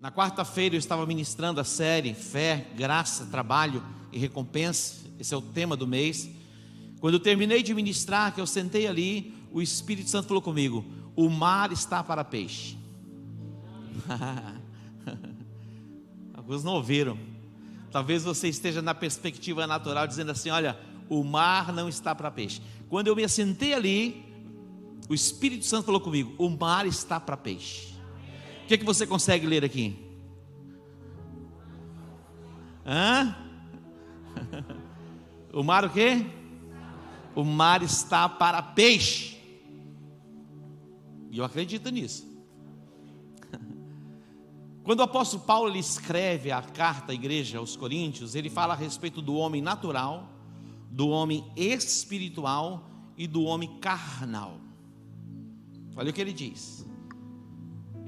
Na quarta-feira eu estava ministrando a série Fé, Graça, Trabalho e Recompensa. Esse é o tema do mês. Quando eu terminei de ministrar, que eu sentei ali, o Espírito Santo falou comigo: o mar está para peixe. Alguns não ouviram. Talvez você esteja na perspectiva natural dizendo assim: olha, o mar não está para peixe. Quando eu me assentei ali, o Espírito Santo falou comigo: o mar está para peixe. O que você consegue ler aqui? O mar o quê? O mar está para peixe. E eu acredito nisso. Quando o apóstolo Paulo ele escreve a carta à igreja aos Coríntios, ele fala a respeito do homem natural, do homem espiritual e do homem carnal. Olha o que ele diz.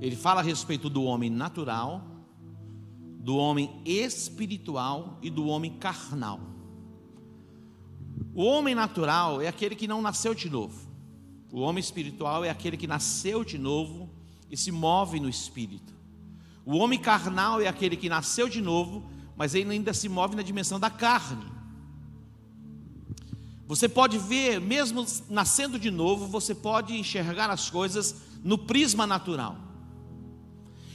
Ele fala a respeito do homem natural, do homem espiritual e do homem carnal. O homem natural é aquele que não nasceu de novo. O homem espiritual é aquele que nasceu de novo e se move no espírito. O homem carnal é aquele que nasceu de novo, mas ele ainda se move na dimensão da carne. Você pode ver, mesmo nascendo de novo, você pode enxergar as coisas no prisma natural.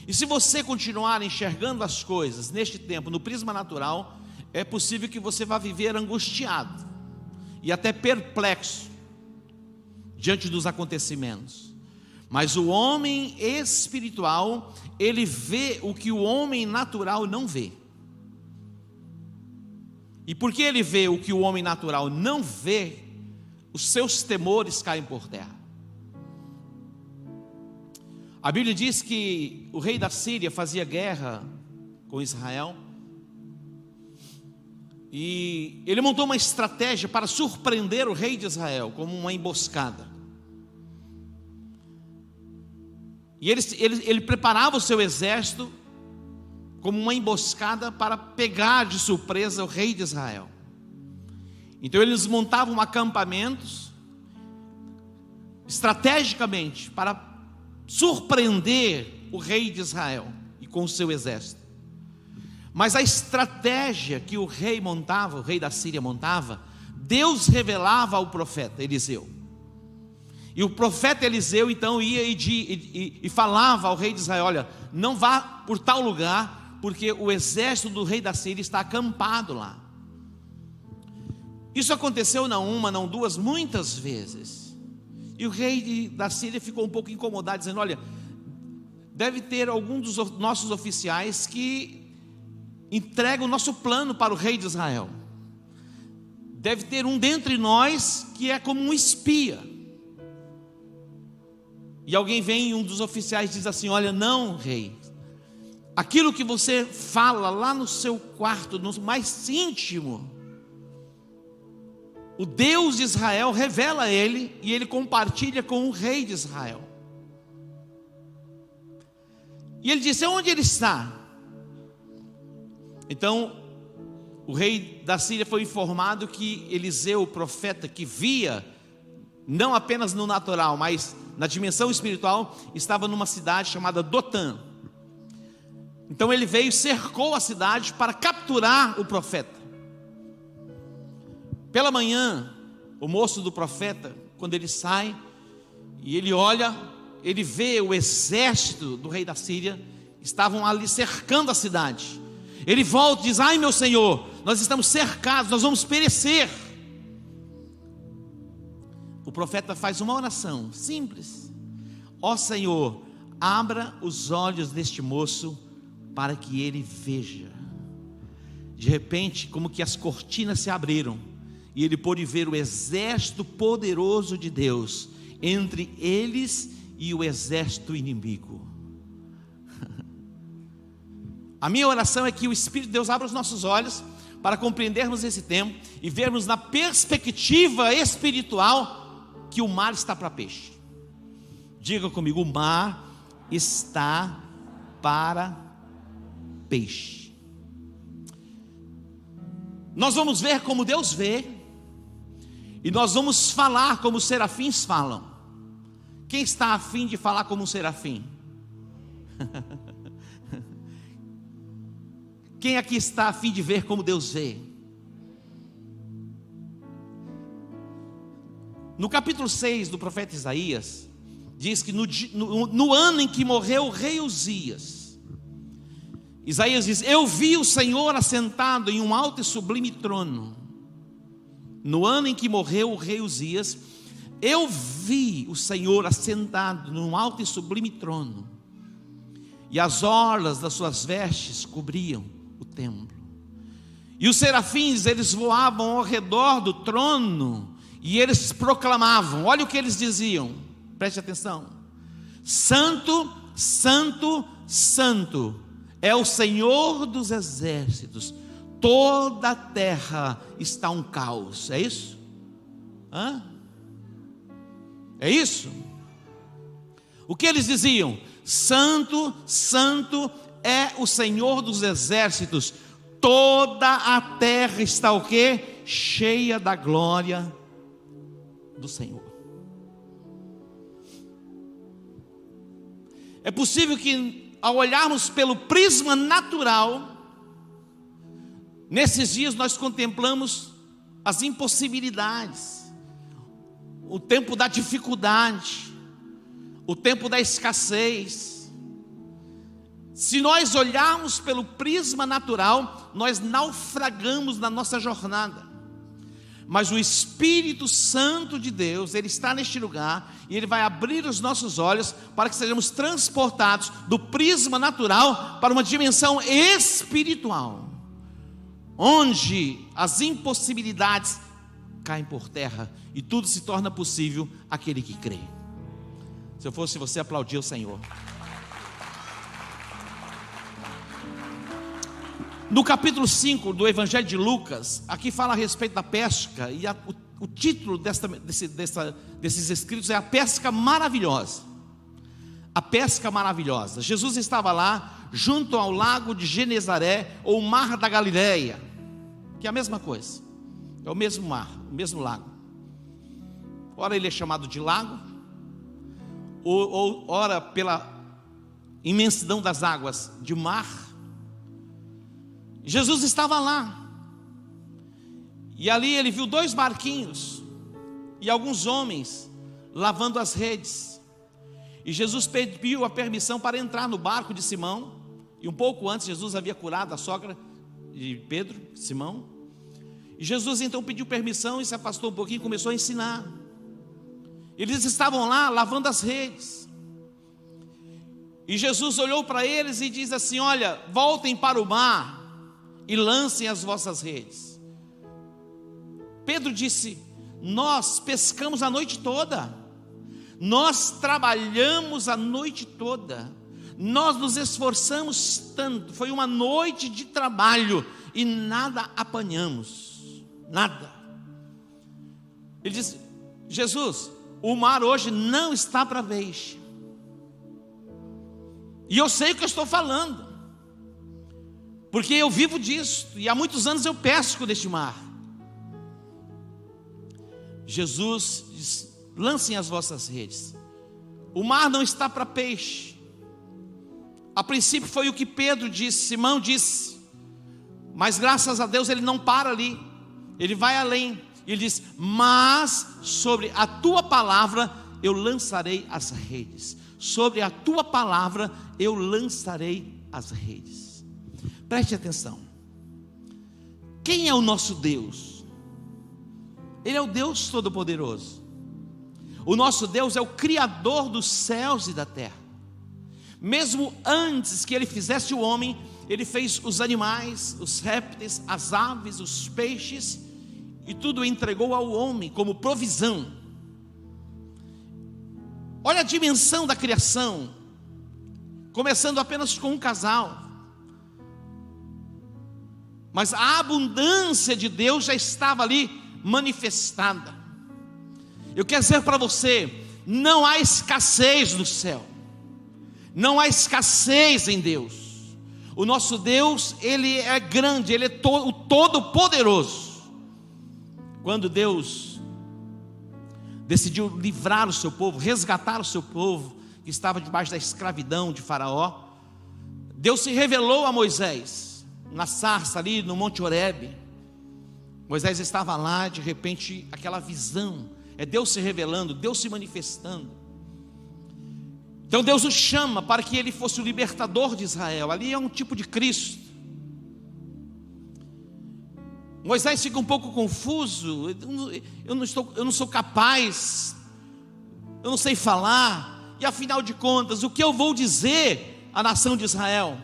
E se você continuar enxergando as coisas neste tempo no prisma natural, é possível que você vá viver angustiado e até perplexo diante dos acontecimentos. Mas o homem espiritual, ele vê o que o homem natural não vê. E porque ele vê o que o homem natural não vê, os seus temores caem por terra. A Bíblia diz que o rei da Síria fazia guerra com Israel. E ele montou uma estratégia para surpreender o rei de Israel, como uma emboscada. E ele preparava o seu exército como uma emboscada para pegar de surpresa o rei de Israel. Então eles montavam acampamentos estrategicamente para surpreender o rei de Israel e com o seu exército. Mas a estratégia que o rei montava, o rei da Síria montava, Deus revelava ao profeta Eliseu. E o profeta Eliseu então ia e falava ao rei de Israel: olha, não vá por tal lugar, porque o exército do rei da Síria está acampado lá. Isso aconteceu não uma, não duas, muitas vezes. E o rei da Síria ficou um pouco incomodado, dizendo: olha, deve ter algum dos nossos oficiais que entrega o nosso plano para o rei de Israel. Deve ter um dentre nós que é como um espia. E alguém vem e um dos oficiais diz assim: olha, não, rei, aquilo que você fala lá no seu quarto, no mais íntimo, o Deus de Israel revela a ele, e ele compartilha com o rei de Israel. E ele disse: onde ele está? Então o rei da Síria foi informado que Eliseu, o profeta, que via não apenas no natural, mas na dimensão espiritual, estava numa cidade chamada Dotã. Então ele veio e cercou a cidade para capturar o profeta. Pela manhã, o moço do profeta, quando ele sai e ele olha, ele vê o exército do rei da Síria, estavam ali cercando a cidade. Ele volta e diz: ai, meu senhor, nós estamos cercados, nós vamos perecer. O profeta faz uma oração simples: ó Senhor, abra os olhos deste moço para que ele veja. De repente, como que as cortinas se abriram, e ele pôde ver o exército poderoso de Deus entre eles e o exército inimigo. A minha oração é que o Espírito de Deus abra os nossos olhos para compreendermos esse tempo e vermos na perspectiva espiritual que o mar está para peixe. Diga comigo: o mar está para peixe. Nós vamos ver como Deus vê, e nós vamos falar como os serafins falam. Quem está a fim de falar como um serafim? Quem aqui está a fim de ver como Deus vê? No capítulo 6 do profeta Isaías, diz que no ano em que morreu o rei Uzias, Isaías diz: eu vi o Senhor assentado em um alto e sublime trono. No ano em que morreu o rei Uzias, eu vi o Senhor assentado num alto e sublime trono, e as orlas das suas vestes cobriam o templo, e os serafins, eles voavam ao redor do trono, e eles proclamavam, olha o que eles diziam, preste atenção: Santo, Santo, Santo é o Senhor dos exércitos, toda a terra está um caos. É isso? É isso? O que eles diziam? Santo, Santo é o Senhor dos exércitos, toda a terra está o quê? Cheia da glória do Senhor. É possível que, ao olharmos pelo prisma natural, nesses dias nós contemplamos as impossibilidades, o tempo da dificuldade, o tempo da escassez. Se nós olharmos pelo prisma natural, nós naufragamos na nossa jornada. Mas o Espírito Santo de Deus, Ele está neste lugar, e Ele vai abrir os nossos olhos, para que sejamos transportados do prisma natural, para uma dimensão espiritual, onde as impossibilidades caem por terra, e tudo se torna possível àquele que crê. Se eu fosse você, aplaudir o Senhor. No capítulo 5 do Evangelho de Lucas, aqui fala a respeito da pesca, e o título desses escritos é a pesca maravilhosa. A pesca maravilhosa. Jesus estava lá, junto ao lago de Genezaré, ou mar da Galileia, que é a mesma coisa, é o mesmo mar, o mesmo lago. Ora ele é chamado de lago, ou ora pela imensidão das águas, de mar. Jesus estava lá, e ali ele viu 2 barquinhos, e alguns homens lavando as redes, e Jesus pediu a permissão para entrar no barco de Simão, e um pouco antes Jesus havia curado a sogra de Pedro, Simão, e Jesus então pediu permissão, e se afastou um pouquinho e começou a ensinar. Eles estavam lá lavando as redes, e Jesus olhou para eles e diz assim: olha, voltem para o mar e lancem as vossas redes. Pedro disse: nós pescamos a noite toda, nós trabalhamos a noite toda, nós nos esforçamos tanto, foi uma noite de trabalho e nada apanhamos, nada. Ele disse: Jesus, o mar hoje não está para peixe, e eu sei o que eu estou falando, porque eu vivo disso, e há muitos anos eu pesco neste mar. Jesus diz: lancem as vossas redes. O mar não está para peixe. A princípio foi o que Pedro disse, Simão disse, mas graças a Deus ele não para ali, ele vai além. Ele diz: mas sobre a tua palavra eu lançarei as redes. Sobre a tua palavra eu lançarei as redes. Preste atenção. Quem é o nosso Deus? Ele é o Deus Todo-Poderoso. O nosso Deus é o Criador dos céus e da terra. Mesmo antes que Ele fizesse o homem, Ele fez os animais, os répteis, as aves, os peixes, e tudo entregou ao homem como provisão. Olha a dimensão da criação, começando apenas com um casal. Mas a abundância de Deus já estava ali manifestada. Eu quero dizer para você, não há escassez no céu, não há escassez em Deus. O nosso Deus, Ele é grande, Ele é o Todo-Poderoso. Quando Deus decidiu livrar o seu povo, resgatar o seu povo, que estava debaixo da escravidão de Faraó, Deus se revelou a Moisés, na sarça ali no Monte Horebe. Moisés estava lá, de repente aquela visão, é Deus se revelando, Deus se manifestando. Então Deus o chama para que ele fosse o libertador de Israel. Ali é um tipo de Cristo. Moisés fica um pouco confuso. Eu não sou capaz, eu não sei falar, e afinal de contas, o que eu vou dizer à nação de Israel?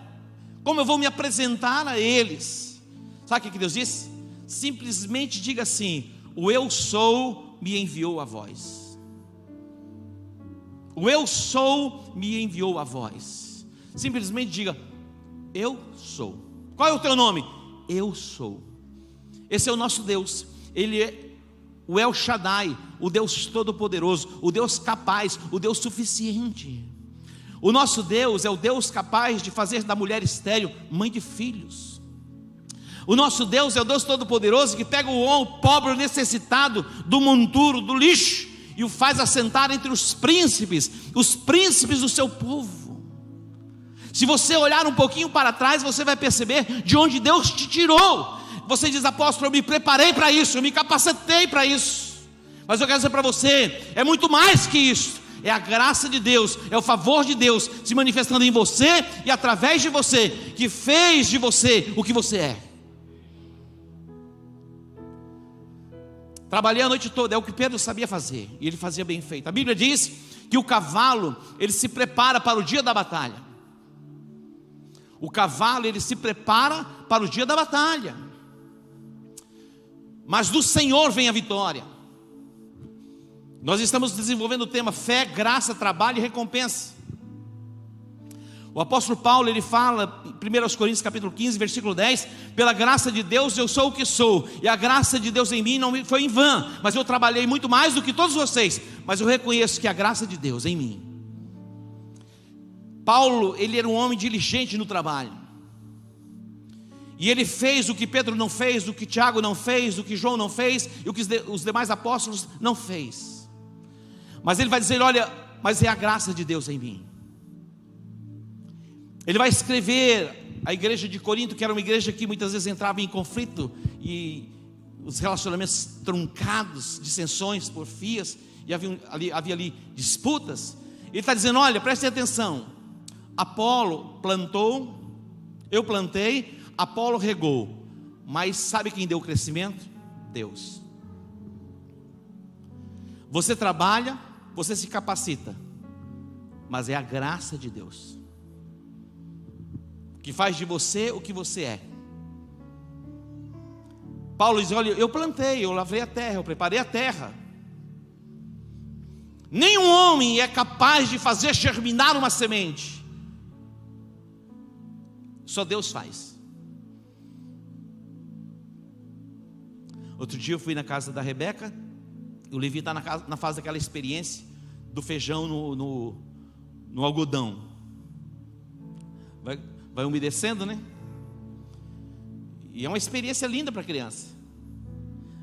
Como eu vou me apresentar a eles? Sabe o que Deus disse? Simplesmente diga assim: o eu sou me enviou a vós. O eu sou me enviou a vós. Simplesmente diga: eu sou. Qual é o teu nome? Eu sou. Esse é o nosso Deus. Ele é o El Shaddai, o Deus todo-poderoso, o Deus capaz, o Deus suficiente. O nosso Deus é o Deus capaz de fazer da mulher estéril mãe de filhos. O nosso Deus é o Deus todo-poderoso que pega o pobre, o necessitado do monturo, do lixo, e o faz assentar entre os príncipes do seu povo. Se você olhar um pouquinho para trás, você vai perceber de onde Deus te tirou. Você diz: apóstolo, eu me preparei para isso, eu me capacitei para isso. Mas eu quero dizer para você, é muito mais que isso. É a graça de Deus, é o favor de Deus se manifestando em você e através de você, que fez de você o que você é. Trabalhei a noite toda, é o que Pedro sabia fazer, e ele fazia bem feito. A Bíblia diz que o cavalo, ele se prepara para o dia da batalha. O cavalo, ele se prepara para o dia da batalha. Mas do Senhor vem a vitória. Nós estamos desenvolvendo o tema fé, graça, trabalho e recompensa. O apóstolo Paulo, ele fala em 1 Coríntios capítulo 15, versículo 10: pela graça de Deus eu sou o que sou, e a graça de Deus em mim não foi em vão, mas eu trabalhei muito mais do que todos vocês, mas eu reconheço que a graça de Deus em mim. Paulo, ele era um homem diligente no trabalho, e ele fez o que Pedro não fez, o que Tiago não fez, o que João não fez, e o que os demais apóstolos não fez. Mas ele vai dizer: olha, mas é a graça de Deus em mim. Ele vai escrever a igreja de Corinto, que era uma igreja que muitas vezes entrava em conflito, e os relacionamentos truncados, dissensões, porfias, e havia ali disputas. Ele está dizendo: olha, prestem atenção, Apolo plantou, eu plantei, Apolo regou, mas sabe quem deu o crescimento? Deus. Você trabalha, você se capacita, mas é a graça de Deus que faz de você o que você é. Paulo diz: olha, eu plantei, eu lavrei a terra, eu preparei a terra. Nenhum homem é capaz de fazer germinar uma semente, só Deus faz. Outro dia eu fui na casa da Rebeca, o Levi está na fase daquela experiência do feijão no algodão. Vai umedecendo, né? E é uma experiência linda para a criança,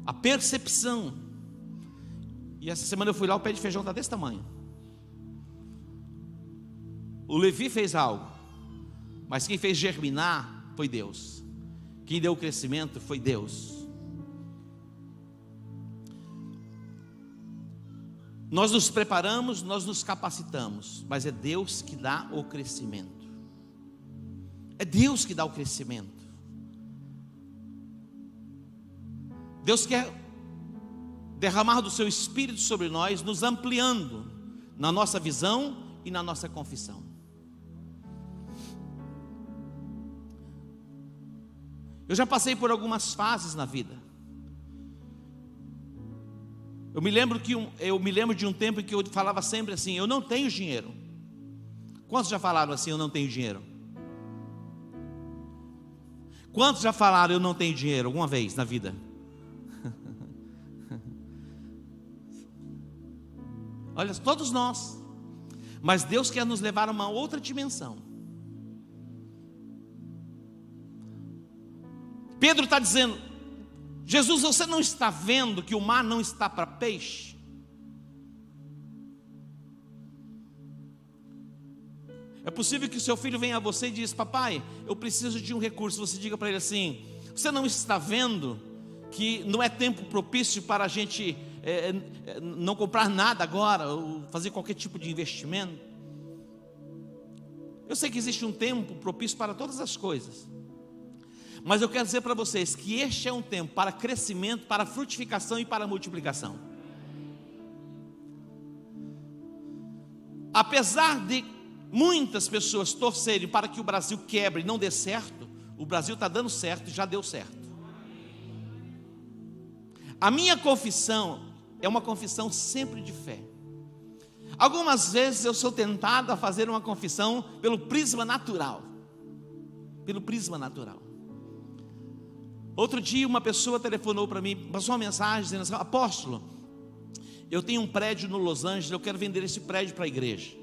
a percepção. E essa semana eu fui lá, o pé de feijão está desse tamanho. O Levi fez algo, mas quem fez germinar foi Deus. Quem deu o crescimento foi Deus. Nós nos preparamos, nós nos capacitamos, mas é Deus que dá o crescimento. É Deus que dá o crescimento. Deus quer derramar do seu Espírito sobre nós, nos ampliando na nossa visão e na nossa confissão. Eu já passei por algumas fases na vida. Eu me lembro de um tempo em que eu falava sempre assim: eu não tenho dinheiro. Quantos já falaram assim: eu não tenho dinheiro? Quantos já falaram: eu não tenho dinheiro alguma vez na vida? Olha, todos nós. Mas Deus quer nos levar a uma outra dimensão. Pedro está dizendo: Jesus, você não está vendo que o mar não está para peixe? É possível que o seu filho venha a você e diz: papai, eu preciso de um recurso. Você diga para ele assim: você não está vendo que não é tempo propício para a gente não comprar nada agora, ou fazer qualquer tipo de investimento? Eu sei que existe um tempo propício para todas as coisas, mas eu quero dizer para vocês que este é um tempo para crescimento, para frutificação e para multiplicação. Apesar de muitas pessoas torcerem para que o Brasil quebre e não dê certo, o Brasil está dando certo e já deu certo. A minha confissão é uma confissão sempre de fé. Algumas vezes eu sou tentado a fazer uma confissão pelo prisma natural. Pelo prisma natural. Outro dia uma pessoa telefonou para mim, passou uma mensagem dizendo assim: apóstolo, eu tenho um prédio no Los Angeles, eu quero vender esse prédio para a igreja.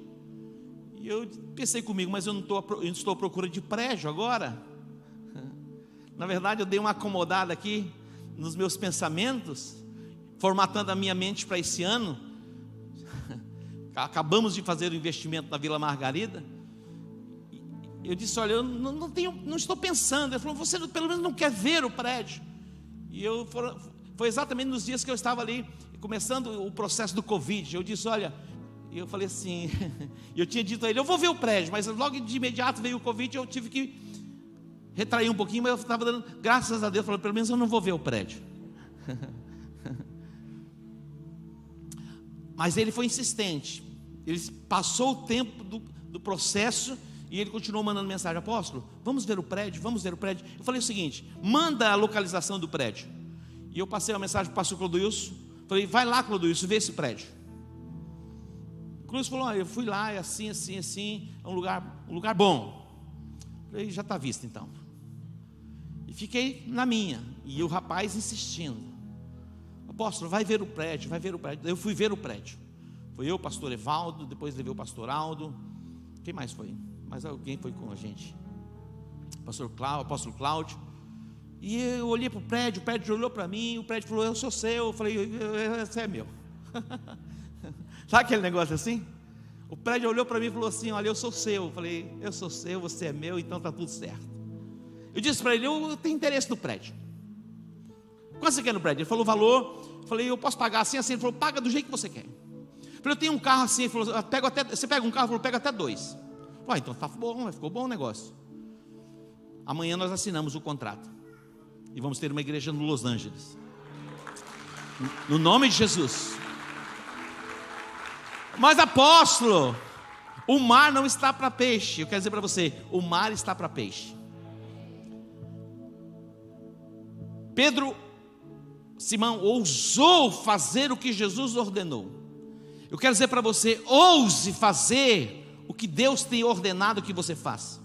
E eu pensei comigo: mas eu não estou à procura de prédio agora. Na verdade, eu dei uma acomodada aqui nos meus pensamentos, formatando a minha mente para esse ano. Acabamos de fazer o investimento na Vila Margarida. Eu disse: olha, eu não estou pensando. Ele falou: você pelo menos não quer ver o prédio? E foi exatamente nos dias que eu estava ali, começando o processo do Covid. Eu disse: olha, eu falei assim, eu tinha dito a ele: eu vou ver o prédio, mas logo de imediato veio o Covid, eu tive que retrair um pouquinho, mas eu estava dando graças a Deus. Eu falei: pelo menos eu não vou ver o prédio. Mas ele foi insistente. Ele passou o tempo do processo e ele continuou mandando mensagem: apóstolo, vamos ver o prédio, vamos ver o prédio. Eu falei o seguinte: manda a localização do prédio. E eu passei uma mensagem para o pastor Clodoilson. Falei: vai lá, Clodoilson, vê esse prédio. O Clodoilson falou: eu fui lá, é assim, assim, assim, é um lugar bom. Eu falei: já está visto então. E fiquei na minha. E o rapaz insistindo: apóstolo, vai ver o prédio, vai ver o prédio. Eu fui ver o prédio. Foi eu, o pastor Evaldo, depois levei o pastor Aldo. Quem mais foi? Mais alguém foi com a gente? Apóstolo Cláudio. E eu olhei para o prédio olhou para mim, o prédio falou: eu sou seu. Eu falei: esse é meu. Sabe aquele negócio assim? O prédio olhou para mim e falou assim: olha, eu sou seu. Eu falei: eu sou seu, você é meu, então está tudo certo. Eu disse para ele: eu tenho interesse no prédio. Quanto você quer no prédio? Ele falou o valor. Eu falei: eu posso pagar assim, assim. Ele falou: paga do jeito que você quer. Eu falei: eu tenho um carro assim. Ele falou: você pega um carro? Ele falou: pega até 2. Ué, então tá bom, ficou bom o negócio. Amanhã nós assinamos o contrato e vamos ter uma igreja no Los Angeles, no nome de Jesus. Mas apóstolo, o mar não está para peixe. Eu quero dizer para você: o mar está para peixe. Simão ousou fazer o que Jesus ordenou. Eu quero dizer para você: ouse fazer o que Deus tem ordenado que você faça.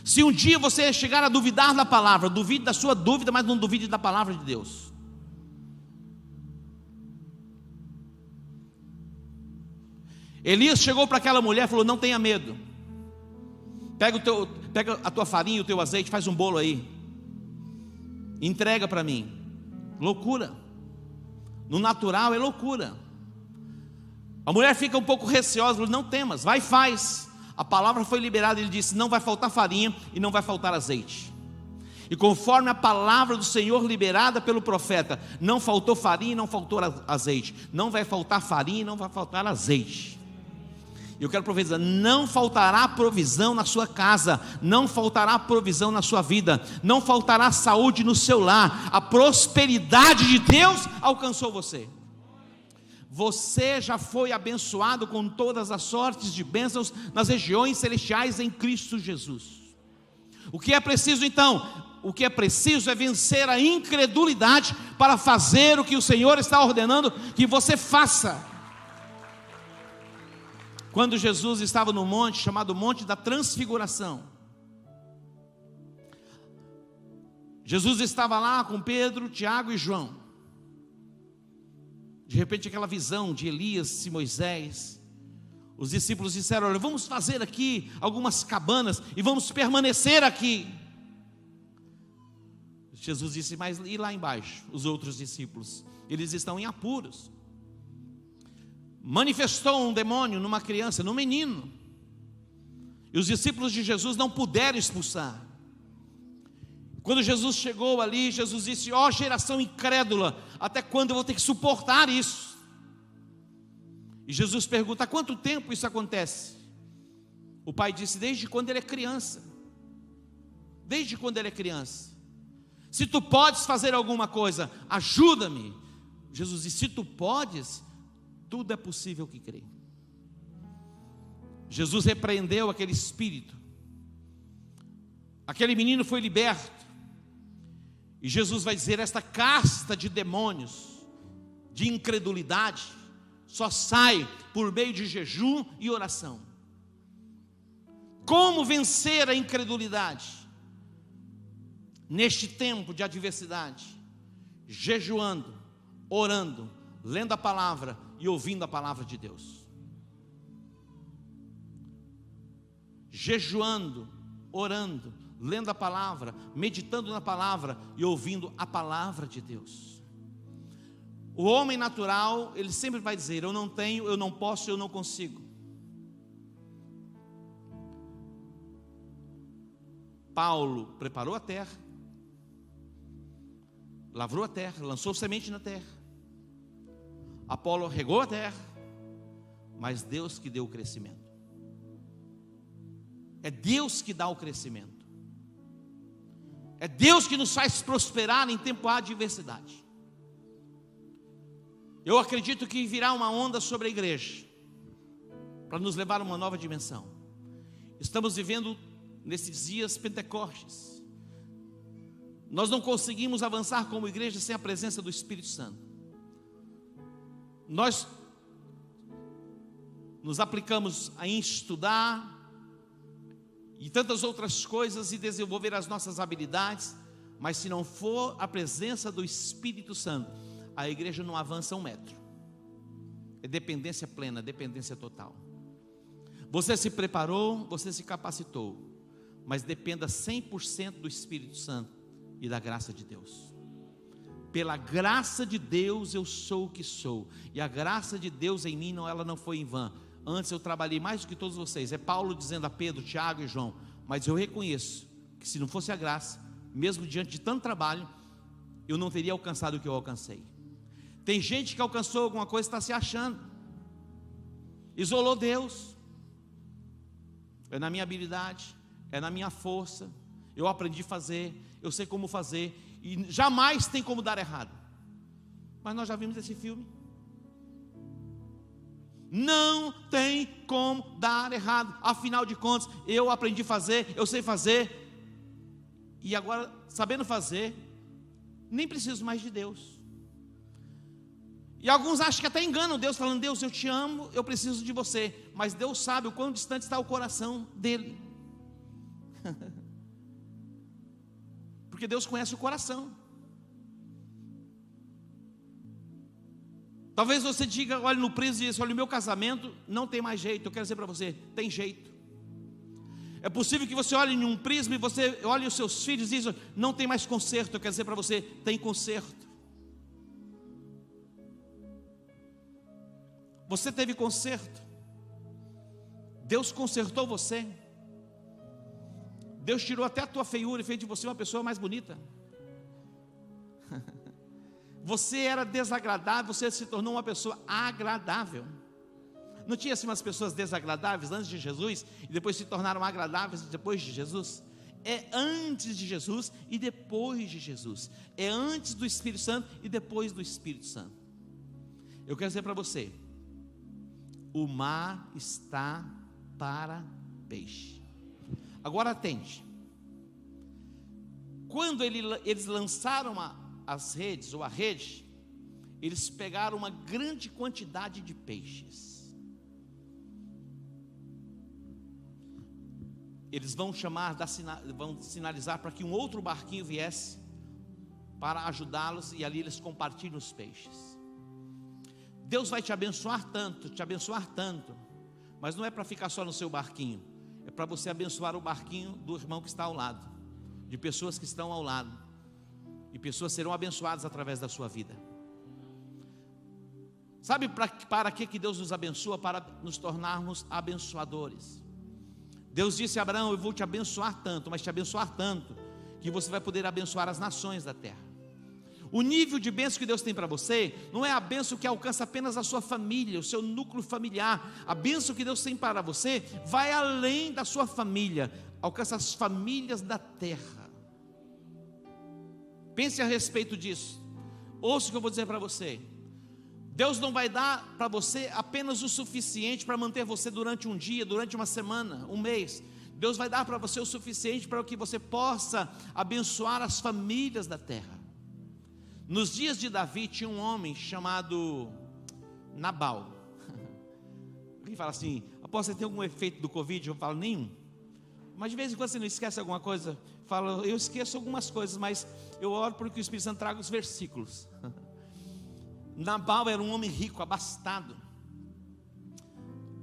Se um dia você chegar a duvidar da palavra, duvide da sua dúvida, mas não duvide da palavra de Deus. Elias chegou para aquela mulher e falou: não tenha medo, pega a tua farinha e o teu azeite, faz um bolo aí, entrega para mim. Loucura. No natural é loucura. A mulher fica um pouco receosa, falou: não temas, vai e faz. A palavra foi liberada, ele disse: não vai faltar farinha e não vai faltar azeite. E conforme a palavra do Senhor liberada pelo profeta, não faltou farinha e não faltou azeite. Não vai faltar farinha e não vai faltar azeite. Eu quero profetizar: não faltará provisão na sua casa, não faltará provisão na sua vida, não faltará saúde no seu lar. A prosperidade de Deus alcançou você. Você já foi abençoado com todas as sortes de bênçãos nas regiões celestiais em Cristo Jesus. O que é preciso então? O que é preciso é vencer a incredulidade para fazer o que o Senhor está ordenando que você faça. Quando Jesus estava no monte chamado Monte da Transfiguração, Jesus estava lá com Pedro, Tiago e João. De repente aquela visão de Elias e Moisés, os discípulos disseram: olha, vamos fazer aqui algumas cabanas e vamos permanecer aqui. Jesus disse: mas e lá embaixo, os outros discípulos? Eles estão em apuros. manifestou um demônio numa criança, num menino, e os discípulos de Jesus não puderam expulsar. Quando Jesus chegou ali, Jesus disse: ó geração incrédula, até quando eu vou ter que suportar isso? E Jesus pergunta: há quanto tempo isso acontece? O pai disse: desde quando ele é criança. Desde quando ele é criança. Se tu podes fazer alguma coisa, ajuda-me. Jesus disse: se tu podes, tudo é possível que crê. Jesus repreendeu aquele espírito. Aquele menino foi liberto. E Jesus vai dizer: esta casta de demônios, de incredulidade, só sai por meio de jejum e oração. Como vencer a incredulidade? Neste tempo de adversidade, jejuando, orando, lendo a palavra e ouvindo a palavra de Deus. Jejuando, orando, lendo a palavra, meditando na palavra e ouvindo a palavra de Deus. O homem natural, ele sempre vai dizer: eu não tenho, eu não posso, eu não consigo. Paulo preparou a terra, lavrou a terra, lançou semente na terra. Apolo regou a terra, mas Deus que deu o crescimento. É Deus que dá o crescimento. É Deus que nos faz prosperar em tempo de adversidade. Eu acredito que virá uma onda sobre a igreja, para nos levar a uma nova dimensão. Estamos vivendo nesses dias Pentecostes. Nós não conseguimos avançar como igreja sem a presença do Espírito Santo. Nós nos aplicamos a estudar e tantas outras coisas e desenvolver as nossas habilidades, mas se não for a presença do Espírito Santo, a igreja não avança um metro. É dependência plena, dependência total. Você se preparou, você se capacitou, mas dependa 100% do Espírito Santo e da graça de Deus. Pela graça de Deus eu sou o que sou, e a graça de Deus em mim não, ela não foi em vão. Antes eu trabalhei mais do que todos vocês. É Paulo dizendo a Pedro, Tiago e João. Mas eu reconheço que se não fosse a graça, mesmo diante de tanto trabalho, eu não teria alcançado o que eu alcancei. Tem gente que alcançou alguma coisa e está se achando, isolou Deus. É na minha habilidade, é na minha força, eu aprendi a fazer, eu sei como fazer, e jamais tem como dar errado. Mas nós já vimos esse filme. Não tem como dar errado. Afinal de contas, eu aprendi a fazer, eu sei fazer, e agora, sabendo fazer, nem preciso mais de Deus. E alguns acham que até enganam Deus, falando: Deus, eu te amo, eu preciso de você. Mas Deus sabe o quão distante está o coração dele. Porque Deus conhece o coração. Talvez você diga, olhe no prisma e diz: olha, o meu casamento não tem mais jeito. Eu quero dizer para você, tem jeito. É possível que você olhe em um prisma e você olhe os seus filhos e diz: não tem mais conserto. Eu quero dizer para você, tem conserto. Você teve conserto. Deus consertou você. Deus tirou até a tua feiura e fez de você uma pessoa mais bonita. Você era desagradável, você se tornou uma pessoa agradável. Não tinha assim umas pessoas desagradáveis antes de Jesus e depois se tornaram agradáveis depois de Jesus? É antes de Jesus e depois de Jesus. É antes do Espírito Santo e depois do Espírito Santo. Eu quero dizer para você: o mar está para peixe. Agora atende. Quando eles lançaram as redes, ou a rede, eles pegaram uma grande quantidade de peixes. Eles vão vão sinalizar para que um outro barquinho viesse para ajudá-los, e ali eles compartilham os peixes. Deus vai te abençoar tanto, mas não é para ficar só no seu barquinho, é para você abençoar o barquinho do irmão que está ao lado, de pessoas que estão ao lado, e pessoas serão abençoadas através da sua vida. Sabe para que Deus nos abençoa? Para nos tornarmos abençoadores. Deus disse a Abraão: eu vou te abençoar tanto, mas te abençoar tanto, que você vai poder abençoar as nações da terra. O nível de bênção que Deus tem para você, não é a bênção que alcança apenas a sua família, o seu núcleo familiar. A bênção que Deus tem para você, vai além da sua família, alcança as famílias da terra. Pense a respeito disso. Ouça o que eu vou dizer para você. Deus não vai dar para você apenas o suficiente para manter você durante um dia, durante uma semana, um mês. Deus vai dar para você o suficiente para que você possa abençoar as famílias da terra. Nos dias de Davi tinha um homem chamado Nabal. Alguém fala assim: após você ter algum efeito do Covid? Eu falo: nenhum. Mas de vez em quando você não esquece alguma coisa. Fala: eu esqueço algumas coisas, mas eu oro para que o Espírito Santo traga os versículos. Nabal era um homem rico, abastado.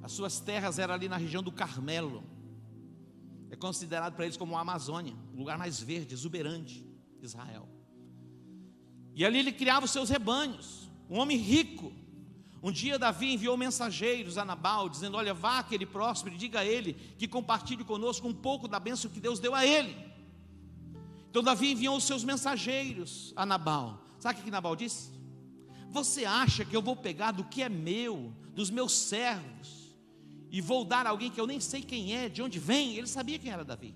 As suas terras eram ali na região do Carmelo. É considerado para eles como a Amazônia, o lugar mais verde, exuberante de Israel. E ali ele criava os seus rebanhos. Um homem rico. Um dia Davi enviou mensageiros a Nabal, dizendo: olha, vá àquele próspero e diga a ele que compartilhe conosco um pouco da bênção que Deus deu a ele. Então Davi enviou os seus mensageiros a Nabal. Sabe o que Nabal disse? Você acha que eu vou pegar do que é meu, dos meus servos, e vou dar a alguém que eu nem sei quem é, de onde vem? Ele sabia quem era Davi.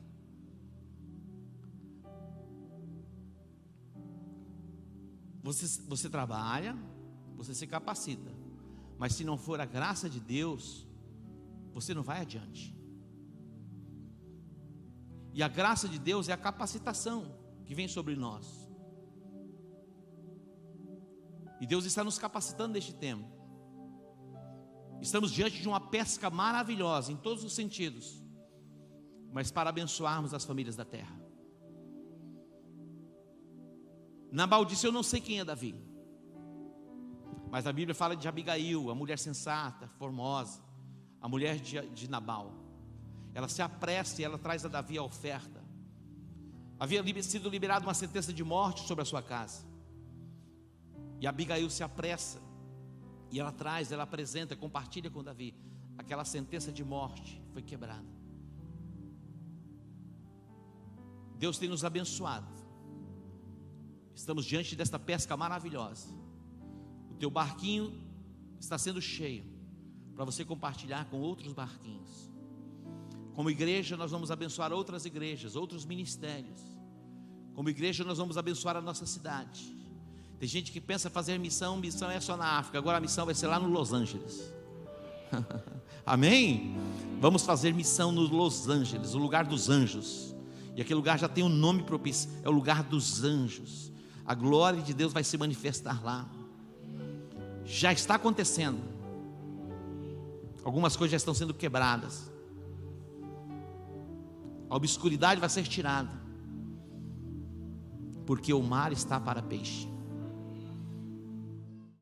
Você trabalha, você se capacita, mas se não for a graça de Deus, você não vai adiante. E a graça de Deus é a capacitação que vem sobre nós. E Deus está nos capacitando neste tempo. Estamos diante de uma pesca maravilhosa em todos os sentidos, mas para abençoarmos as famílias da terra. Nabal disse: eu não sei quem é Davi, mas a Bíblia fala de Abigail, a mulher sensata, formosa, a mulher de Nabal. Ela se apressa e ela traz a Davi a oferta. Havia sido liberada uma sentença de morte sobre a sua casa, e Abigail se apressa, e ela traz, ela apresenta, compartilha com Davi. Aquela sentença de morte foi quebrada. Deus tem nos abençoado. Estamos diante desta pesca maravilhosa. O teu barquinho está sendo cheio, para você compartilhar com outros barquinhos. Como igreja nós vamos abençoar outras igrejas, outros ministérios. Como igreja nós vamos abençoar a nossa cidade. Tem gente que pensa fazer missão é só na África. Agora a missão vai ser lá no Los Angeles. Amém? Vamos fazer missão no Los Angeles, o lugar dos anjos. E aquele lugar já tem um nome propício, é o lugar dos anjos. A glória de Deus vai se manifestar lá. Já está acontecendo. Algumas coisas já estão sendo quebradas. A obscuridade vai ser tirada, porque o mar está para peixe.